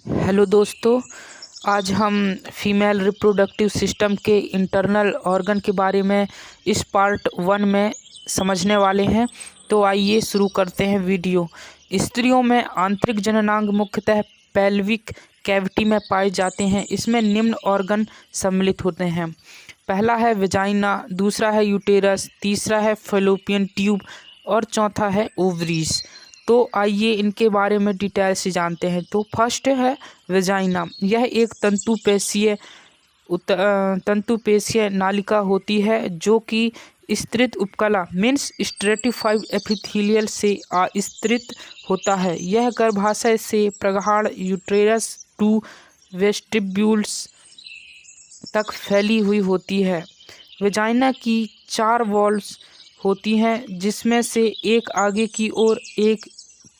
Hello दोस्तों, आज हम फीमेल रिप्रोडक्टिव सिस्टम के इंटरनल ऑर्गन के बारे में इस पार्ट 1 में समझने वाले हैं। तो आइए शुरू करते हैं वीडियो। स्त्रियों में आंतरिक जननांग मुख्यतः पेल्विक कैविटी में पाए जाते हैं। इसमें निम्न ऑर्गन सम्मिलित होते हैं। पहला है वेजाइना, दूसरा है यूटेरस, तीसरा है फैलोपियन ट्यूब और चौथा है ओवरीज। तो आइए इनके बारे में डिटेल से जानते हैं। तो फर्स्ट है वेजाइना। यह एक तंतुपेशीय नालिका होती है जो कि स्तृत उपकला मीन्स स्ट्रेटिफाइड एपिथेलियल से स्तृत होता है। यह गर्भाशय से प्रगाढ़ यूट्रेरस टू वेस्टिब्यूल्स तक फैली हुई होती है। वेजाइना की 4 वॉल्स होती हैं, जिसमें से एक आगे की ओर, एक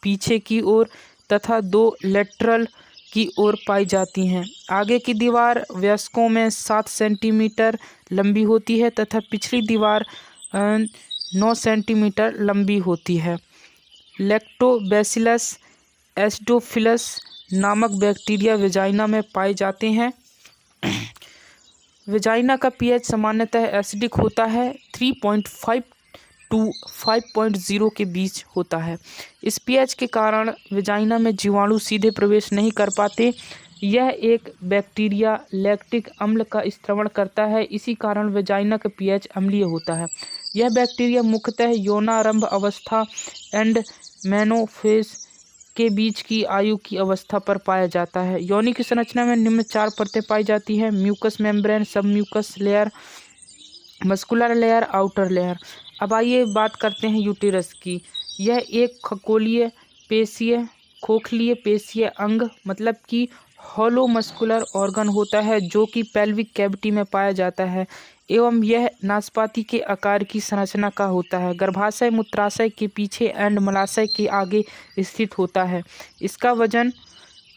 पीछे की ओर तथा 2 लेटरल की ओर पाई जाती हैं। आगे की दीवार वयस्कों में 7 सेंटीमीटर लंबी होती है तथा पिछली दीवार 9 सेंटीमीटर लंबी होती है। लैक्टोबैसिलस एसिडोफिलस नामक बैक्टीरिया वेजाइना में पाए जाते हैं। वेजाइना का पीएच सामान्यतः एसिडिक होता है, 3.5 टू 5.0 के बीच होता है। इस पीएच के कारण वेजाइना में जीवाणु सीधे प्रवेश नहीं कर पाते। यह एक बैक्टीरिया लैक्टिक अम्ल का स्त्रवण करता है, इसी कारण वेजाइना का पीएच अम्लीय होता है। यह बैक्टीरिया मुख्यतः यौनारंभ अवस्था एंड मेनोफेज के बीच की आयु की अवस्था पर पाया जाता है। योनि की संरचना में निम्न 4 परतें पाई जाती हैं: mucous membrane, submucous layer, muscular layer, outer layer. अब आइए बात करते हैं यूटेरस की। यह एक खोखलीय पेशीय अंग मतलब कि हॉलो मस्कुलर ऑर्गन होता है जो कि पेल्विक कैविटी में पाया जाता है एवं यह नाशपाती के आकार की संरचना का होता है। गर्भाशय मूत्राशय के पीछे एंड मलाशय के आगे स्थित होता है। इसका वजन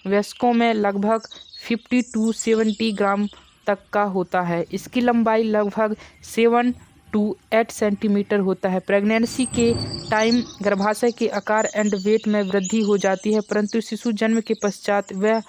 वयस्कों में लगभग 50 टू 70 ग्राम तक का होता है। इसकी लंबाई लगभग 7 टू 8 सेंटीमीटर होता है। प्रेगनेंसी के टाइम गर्भाशय के आकार एंड वेट में वृद्धि हो जाती है, परंतु शिशु जन्म के पश्चात वह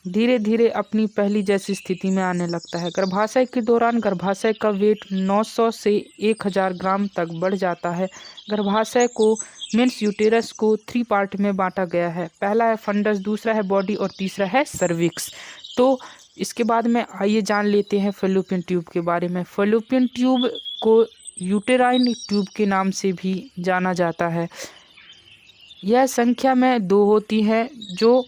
धीरे धीरे अपनी पहली जैसी स्थिति में आने लगता है। गर्भाशय के दौरान गर्भाशय का वेट 900 से 1000 ग्राम तक बढ़ जाता है। गर्भाशय को मीन्स यूटेरस को 3 पार्ट में बांटा गया है। पहला है फंडस, दूसरा है बॉडी और तीसरा है सर्विक्स। तो इसके बाद में आइए जान लेते हैं फैलोपियन ट्यूब के बारे में। फैलोपियन ट्यूब को यूटेराइन ट्यूब के नाम से भी जाना जाता है। यह संख्या में 2 होती है जो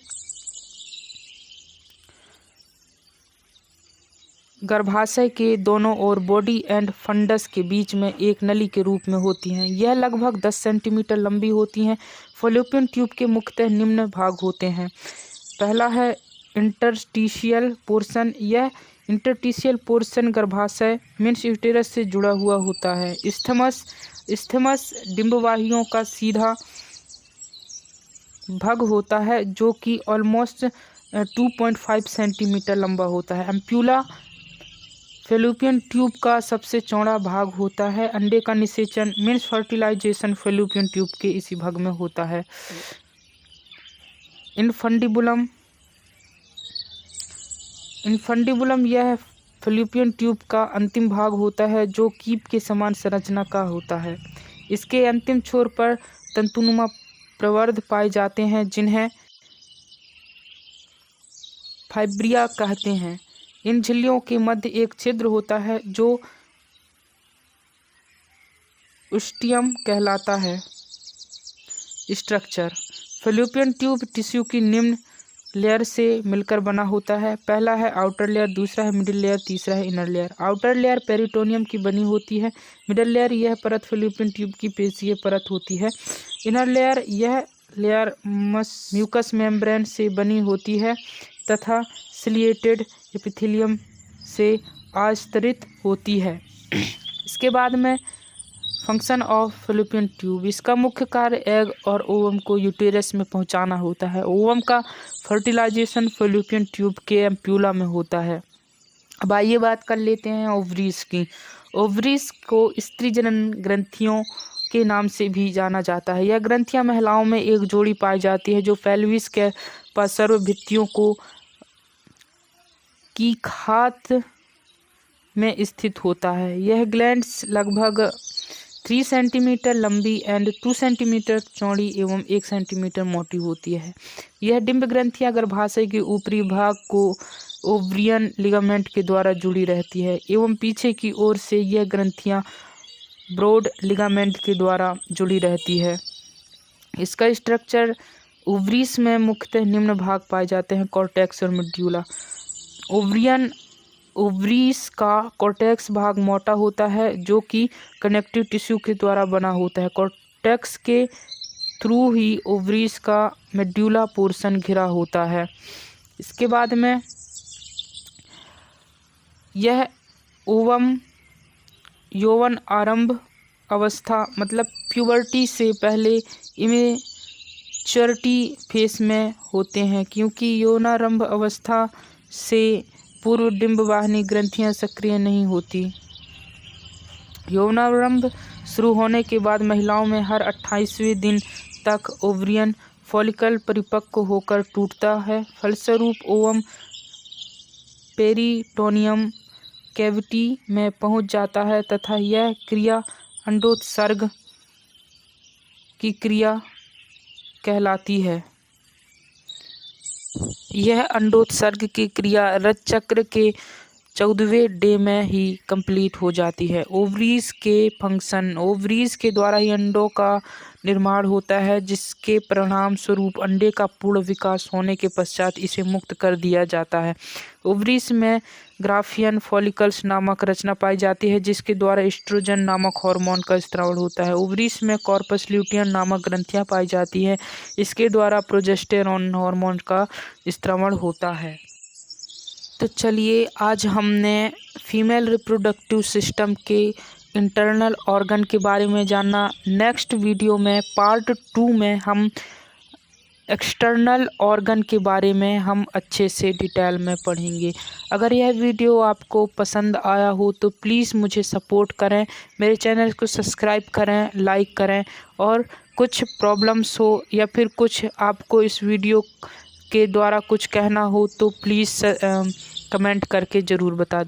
गर्भाशय के दोनों ओर बॉडी एंड फंडस के बीच में एक नली के रूप में होती हैं। यह लगभग 10 सेंटीमीटर लंबी होती हैं। फैलोपियन ट्यूब के मुख्यतः निम्न भाग होते हैं। पहला है इंटरस्टिशियल पोर्शन। यह इंटरस्टिशियल पोर्शन गर्भाशय मीन्स यूटेरस से जुड़ा हुआ होता है। इस्थमस डिंबवाहियों का सीधा भाग होता है जो कि ऑलमोस्ट 2.5 सेंटीमीटर लंबा होता है। एम्प्यूला फैलोपियन ट्यूब का सबसे चौड़ा भाग होता है। अंडे का निषेचन मीन्स फर्टिलाइजेशन फैलोपियन ट्यूब के इसी भाग में होता है। इनफंडिबुलम यह फैलोपियन ट्यूब का अंतिम भाग होता है जो कीप के समान संरचना का होता है। इसके अंतिम छोर पर तंतुनुमा प्रवर्ध पाए जाते हैं जिन्हें फाइब्रिया कहते हैं। इन झिल्लियों के मध्य एक छिद्र होता है जो ओस्टियम कहलाता है। स्ट्रक्चर फैलोपियन ट्यूब टिश्यू की निम्न लेयर से मिलकर बना होता है। पहला है आउटर लेयर, दूसरा है मिडिल लेयर, तीसरा है inner layer. Outer layer peritoneum की बनी होती है। मिडिल लेयर यह परत फैलोपियन ट्यूब की पेशीय परत होती है। इनर लेयर यह लेयर म्यूकस मेम्ब्रेन से बनी होती है तथा सिलिएटेड एपिथेलियम से आच्छादित होती है। इसके बाद में फंक्शन ऑफ फैलोपियन ट्यूब। इसका मुख्य कार्य एग और ओवम को यूटेरस में पहुंचाना होता है। ओवम का फर्टिलाइजेशन फैलोपियन ट्यूब के एम्प्यूला में होता है। अब आइए बात कर लेते हैं ओवरीज की। ओवरीज को स्त्री जनन ग्रंथियों के नाम से भी जाना जाता है। यह ग्रंथियां महिलाओं में एक जोड़ी पाई जाती है जो पेल्विस के पार्श्व भित्तियों की खात में स्थित होता है। यह ग्लैंड्स लगभग 3 सेंटीमीटर लंबी एंड 2 सेंटीमीटर चौड़ी एवं 1 सेंटीमीटर मोटी होती है। यह डिंब ग्रंथियां गर्भाशय के ऊपरी भाग को ओवरियन लिगामेंट के द्वारा जुड़ी रहती है एवं पीछे की ओर से यह ग्रंथियां ब्रॉड लिगामेंट के द्वारा जुड़ी रहती है। इसका स्ट्रक्चर ओवरीज में मुख्यतः निम्न भाग पाए जाते हैं: कॉर्टेक्स और मेड्यूला। ओवरीज का कॉर्टेक्स भाग मोटा होता है जो कि कनेक्टिव टिश्यू के द्वारा बना होता है। कॉर्टेक्स के थ्रू ही ओवरीज का मेड्यूला पोर्शन घिरा होता है। इसके बाद में यह यौवन आरंभ अवस्था मतलब प्यूबर्टी से पहले इमेच्योरिटी फेस में होते हैं, क्योंकि यौनारंभ अवस्था से पूर्व डिंब वाहिनी ग्रंथियां सक्रिय नहीं होती। यौनारंभ शुरू होने के बाद महिलाओं में हर 28वें दिन तक ओवरियन फॉलिकल परिपक्व होकर टूटता है। फलस्वरूप ओवम पेरिटोनियम कैविटी में पहुंच जाता है तथा यह क्रिया अंडोत्सर्ग की क्रिया कहलाती है। यह अंडोत्सर्ग की क्रिया रज चक्र के 14वें डे में ही कंप्लीट हो जाती है। ओवरीज के फंक्शन: ओवरीज के द्वारा ही अंडों का निर्माण होता है, जिसके परिणाम स्वरूप अंडे का पूर्ण विकास होने के पश्चात इसे मुक्त कर दिया जाता है। ओवरीज में ग्राफियन फॉलिकल्स नामक रचना पाई जाती है, जिसके द्वारा एस्ट्रोजन नामक हार्मोन का स्त्रावण होता है। ओवरीज में कॉर्पस ल्यूटियम नामक ग्रंथियां पाई जाती हैं, इसके द्वारा प्रोजेस्टेरॉन हार्मोन का स्त्रावण होता है। तो चलिए, आज हमने फीमेल रिप्रोडक्टिव सिस्टम के इंटरनल ऑर्गन के बारे में जाना। नेक्स्ट वीडियो में पार्ट 2 में हम एक्सटर्नल ऑर्गन के बारे में हम अच्छे से डिटेल में पढ़ेंगे। अगर यह वीडियो आपको पसंद आया हो तो प्लीज़ मुझे सपोर्ट करें, मेरे चैनल को सब्सक्राइब करें, लाइक करें, और कुछ प्रॉब्लम्स हो या फिर कुछ आपको इस वीडियो के द्वारा कुछ कहना हो तो प्लीज़ कमेंट करके ज़रूर बता दें।